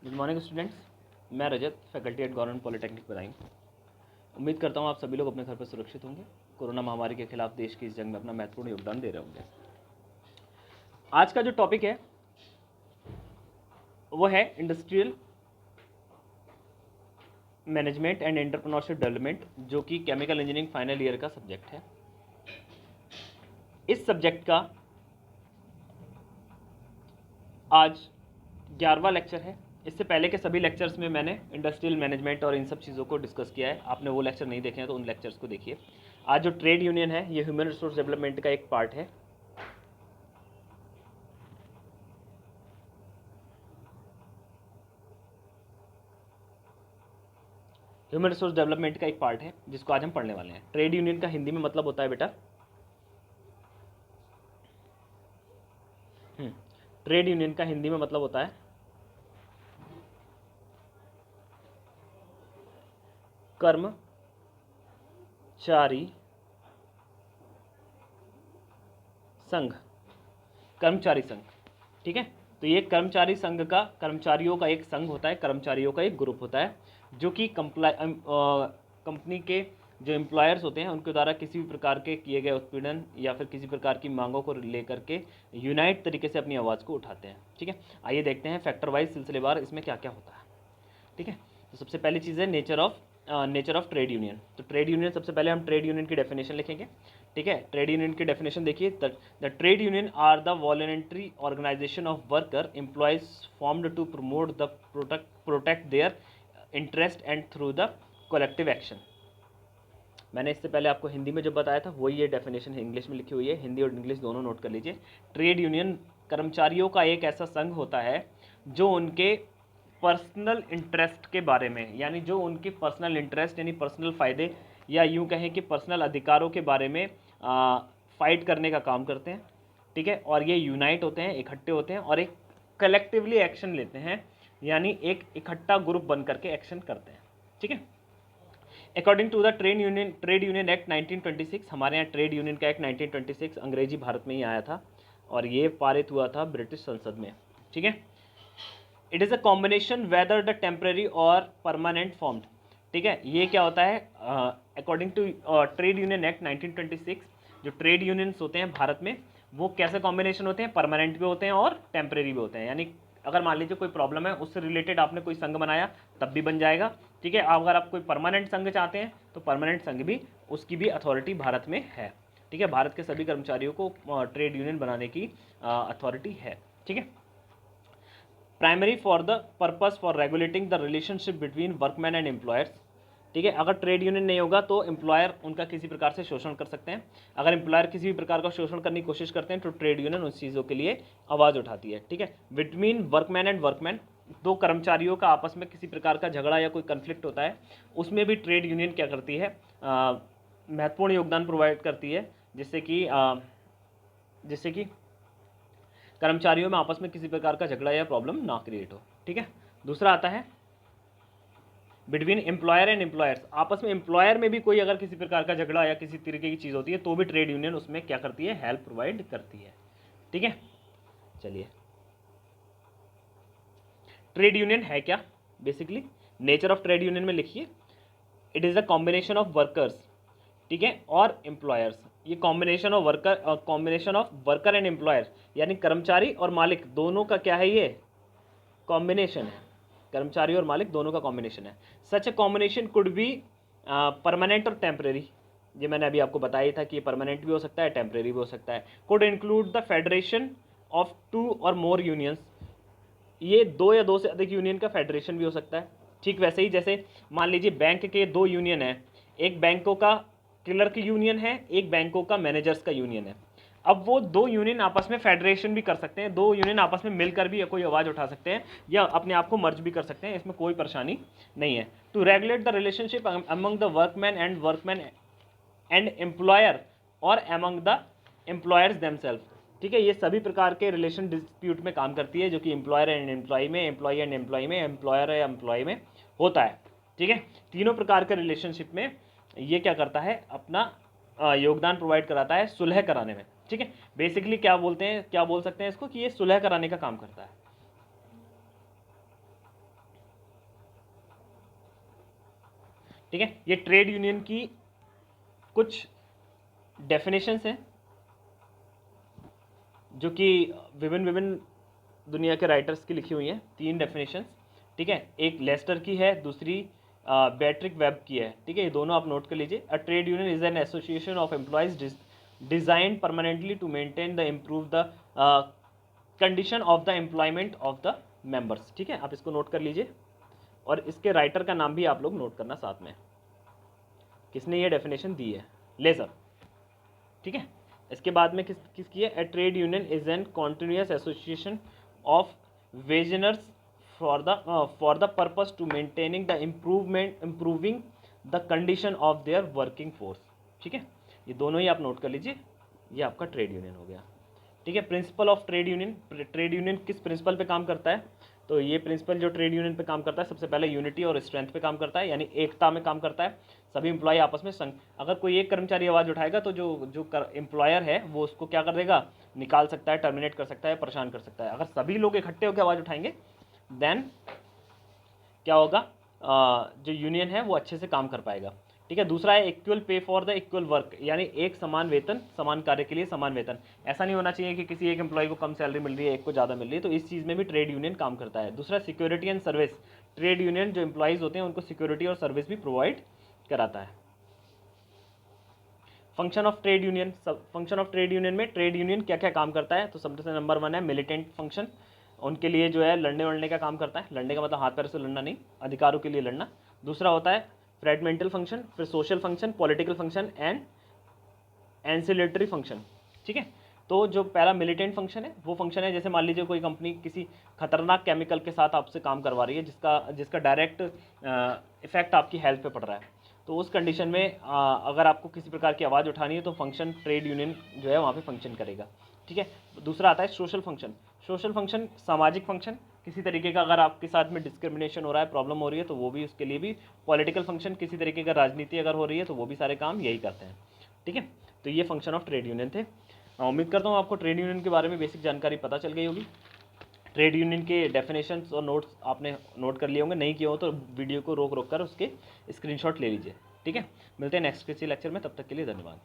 Good morning students, मैं Rajat, faculty at government polytechnic Badaun. उम्मीद करता हूं आप सभी लोग अपने घर पर सुरक्षित होंगे, कोरोना महामारी के खिलाफ देश की इस जंग में अपना महत्वपूर्ण योगदान दे रहे होंगे। आज का जो टॉपिक है वो है industrial management and entrepreneurship development, जो कि केमिकल इंजीनियरिंग फाइनल ईयर का सब्जेक्ट है। इस सब्जेक्ट का आज 11वां लेक्चर है। इससे पहले के सभी लेक्चर्स में मैंने इंडस्ट्रियल मैनेजमेंट और इन सब चीज़ों को डिस्कस किया है। आपने वो लेक्चर नहीं देखे हैं तो उन लेक्चर्स को देखिए। आज जो ट्रेड यूनियन है ये ह्यूमन रिसोर्स डेवलपमेंट का एक पार्ट है। ह्यूमन रिसोर्स डेवलपमेंट का एक पार्ट है जिसको आज हम पढ़ने वाले हैं। ट्रेड यूनियन का हिंदी में मतलब होता है बेटा, ट्रेड यूनियन का हिंदी में मतलब होता है कर्मचारी संघ, कर्मचारी संघ। ठीक है, तो ये कर्मचारी संघ का, कर्मचारियों का एक संघ होता है, कर्मचारियों का एक ग्रुप होता है जो कि कंपनी के जो एम्प्लॉयर्स होते हैं उनके द्वारा किसी भी प्रकार के किए गए उत्पीड़न या फिर किसी प्रकार की मांगों को लेकर के यूनाइट तरीके से अपनी आवाज़ को उठाते हैं। ठीक है, आइए देखते हैं फैक्टर वाइज सिलसिलेवार इसमें क्या क्या होता है। ठीक है, तो सबसे पहली चीज़ है नेचर ऑफ ट्रेड यूनियन। तो ट्रेड यूनियन, सबसे पहले हम ट्रेड यूनियन की डेफिनेशन लिखेंगे। ठीक है, ट्रेड यूनियन की डेफिनेशन देखिए, the trade union are the voluntary organisation of worker employees formed to promote the protect their interest and through the collective action. मैंने इससे पहले आपको हिंदी में जब बताया था वही ये डेफिनेशन इंग्लिश में लिखी हुई है, हिंदी और इंग्लिश दोनों नोट कर लीजिए। ट्रेड यूनियन कर्मचारियों का एक ऐसा संघ होता है जो उनके पर्सनल इंटरेस्ट के बारे में, यानी जो उनके पर्सनल इंटरेस्ट यानी पर्सनल फ़ायदे या यूँ कहें कि पर्सनल अधिकारों के बारे में फाइट करने का काम करते हैं। ठीक है, और ये यूनाइट होते हैं, इकट्ठे होते हैं और एक कलेक्टिवली एक्शन लेते हैं, यानी एक इकट्ठा ग्रुप बन करके एक्शन करते हैं। ठीक है, according to the trade union act 1926, हमारे यहाँ ट्रेड यूनियन का एक्ट 1926 अंग्रेजी भारत में ही आया था और ये पारित हुआ था ब्रिटिश संसद में। ठीक है, it is a combination whether the temporary और परमानेंट फॉर्म्ड। ठीक है, ये क्या होता है, according to trade union act 1926, जो ट्रेड यूनियंस होते हैं भारत में वो कैसे कॉम्बिनेशन होते हैं, परमानेंट भी होते हैं और टेम्परेरी भी होते हैं। यानी अगर मान लीजिए कोई प्रॉब्लम है उससे रिलेटेड आपने कोई संघ बनाया तब भी बन जाएगा। ठीक है, अगर आप कोई परमानेंट संघ चाहते हैं तो परमानेंट संघ भी, उसकी भी अथॉरिटी भारत में है। ठीक है, भारत के सभी कर्मचारियों को ट्रेड यूनियन बनाने की अथॉरिटी है। ठीक है, primary for the purpose for regulating the relationship between workman and employers. ठीक है, अगर ट्रेड यूनियन नहीं होगा तो एम्प्लॉयर उनका किसी प्रकार से शोषण कर सकते हैं। अगर एम्प्लॉयर किसी भी प्रकार का शोषण करने की कोशिश करते हैं तो ट्रेड यूनियन उस चीज़ों के लिए आवाज़ उठाती है। ठीक है, बिटवीन वर्कमैन एंड वर्कमैन, दो कर्मचारियों का आपस में किसी प्रकार का झगड़ा या कोई कन्फ्लिक्ट होता है, उसमें भी ट्रेड यूनियन क्या करती है, महत्वपूर्ण योगदान प्रोवाइड करती है, जिससे कि कर्मचारियों में आपस में किसी प्रकार का झगड़ा या प्रॉब्लम ना क्रिएट हो। ठीक है, दूसरा आता है बिटवीन एम्प्लॉयर एंड एम्प्लॉयर्स, आपस में एम्प्लॉयर में भी कोई अगर किसी प्रकार का झगड़ा या किसी तरीके की चीज़ होती है तो भी ट्रेड यूनियन उसमें क्या करती है, हेल्प प्रोवाइड करती है। ठीक है, चलिए ट्रेड यूनियन है क्या, basically nature of trade union में लिखिए, it is a combination of workers, ठीक है, और एम्प्लॉयर्स। ये combination of worker and employer, यानी कर्मचारी और मालिक दोनों का क्या है, ये कॉम्बिनेशन है। कर्मचारी और मालिक दोनों का कॉम्बिनेशन है। Such a combination could be permanent और टेम्परेरी, ये मैंने अभी आपको बताया था कि ये परमानेंट भी हो सकता है, टेम्परेरी भी हो सकता है। Could include the federation of 2 और मोर यूनियंस, ये 2 या 2 से अधिक यूनियन का फेडरेशन भी हो सकता है। ठीक वैसे ही जैसे मान लीजिए बैंक के 2 यूनियन है, एक बैंकों का क्लर्क यूनियन है, एक बैंकों का मैनेजर्स का यूनियन है। अब वो 2 यूनियन आपस में फेडरेशन भी कर सकते हैं, 2 यूनियन आपस में मिलकर भी कोई आवाज़ उठा सकते हैं या अपने आप को मर्ज भी कर सकते हैं, इसमें कोई परेशानी नहीं है। To regulate the relationship among the workman and employer और अमंग द एम्प्लॉयर्स देमसेल्फ। ठीक है, ये सभी प्रकार के रिलेशन डिस्प्यूट में काम करती है, जो कि एम्प्लॉयर एंड एम्प्लॉय में, एम्प्लॉय एंड एम्प्लॉय में, एम्प्लॉयर या एम्प्लॉय में होता है। ठीक है, तीनों प्रकार के रिलेशनशिप में ये क्या करता है, अपना योगदान प्रोवाइड कराता है सुलह कराने में। ठीक है, बेसिकली क्या बोल सकते हैं इसको कि ये सुलह कराने का काम करता है। ठीक है, ये ट्रेड यूनियन की कुछ डेफिनेशंस हैं जो कि विभिन्न विभिन्न दुनिया के राइटर्स की लिखी हुई हैं, 3 डेफिनेशंस। ठीक है, एक लेस्टर की है, दूसरी बैट्रिक वेब की है। ठीक है, ये दोनों आप नोट कर लीजिए। A trade union is an association of employees designed permanently to maintain the improve the condition of the employment of the members. ठीक है, आप इसको नोट कर लीजिए और इसके राइटर का नाम भी आप लोग नोट करना साथ में, किसने ये डेफिनेशन दी है, लेजर। ठीक है, इसके बाद में किसकी है, a trade union is an continuous association of wage earners for the purpose to maintaining the improving the condition of their working force. ठीक है, ये दोनों ही आप नोट कर लीजिए, ये आपका ट्रेड यूनियन हो गया। ठीक है, principle of trade union, trade union किस प्रिंसिपल पे काम करता है, तो ये प्रिंसिपल जो ट्रेड यूनियन पे काम करता है, सबसे पहले यूनिटी और स्ट्रेंथ पे काम करता है, यानी एकता में काम करता है। सभी एम्प्लॉय आपस में अगर कोई एक कर्मचारी आवाज़ उठाएगा तो जो जो एम्प्लॉयर है वो उसको क्या कर देगा, निकाल सकता है, टर्मिनेट कर सकता है, परेशान कर सकता है। अगर सभी लोग इकट्ठे होकर आवाज़ उठाएंगे देन क्या होगा, जो यूनियन है वो अच्छे से काम कर पाएगा। ठीक है, दूसरा है equal pay for the equal work, यानी एक समान वेतन, समान कार्य के लिए समान वेतन। ऐसा नहीं होना चाहिए कि किसी एक एम्प्लॉय को कम सैलरी मिल रही है, एक को ज़्यादा मिल रही है, तो इस चीज़ में भी ट्रेड यूनियन काम करता है। दूसरा security and service, trade union जो एम्प्लॉयज़ होते हैं उनको सिक्योरिटी और सर्विस भी प्रोवाइड कराता है। Function of trade union, function of trade union में ट्रेड यूनियन क्या क्या काम करता है, तो सबसे नंबर 1 है मिलिटेंट फंक्शन, उनके लिए जो है लड़ने वड़ने का काम करता है। लड़ने का मतलब हाथ पैर से लड़ना नहीं, अधिकारों के लिए लड़ना। दूसरा होता है फ्रेगमेंटल फंक्शन, फिर social function, political function and ancillary function. ठीक है, तो जो पहला मिलिटेंट फंक्शन है वो फंक्शन है, जैसे मान लीजिए कोई कंपनी किसी खतरनाक केमिकल के साथ आपसे काम करवा रही है जिसका डायरेक्ट इफेक्ट आपकी हेल्थ पे पड़ रहा है, तो उस कंडीशन में अगर आपको किसी प्रकार की आवाज़ उठानी है तो फंक्शन ट्रेड यूनियन जो है वहाँ पे फंक्शन करेगा। ठीक है, दूसरा आता है सोशल फंक्शन। सोशल फंक्शन सामाजिक फंक्शन, किसी तरीके का अगर आपके साथ में डिस्क्रिमिनेशन हो रहा है, प्रॉब्लम हो रही है, तो वो भी उसके लिए भी। पॉलिटिकल फंक्शन, किसी तरीके का राजनीति अगर हो रही है तो वो भी सारे काम यही करते हैं। ठीक है, तो ये फंक्शन ऑफ ट्रेड यूनियन थे। उम्मीद करता हूँ आपको ट्रेड यूनियन के बारे में बेसिक जानकारी पता चल गई होगी। ट्रेड यूनियन के डेफिनेशंस और नोट्स आपने नोट कर लिए होंगे, नहीं किए हो तो वीडियो को रोक रोक कर उसके स्क्रीनशॉट ले लीजिए। ठीक है, मिलते हैं नेक्स्ट किसी लेक्चर में, तब तक के लिए धन्यवाद।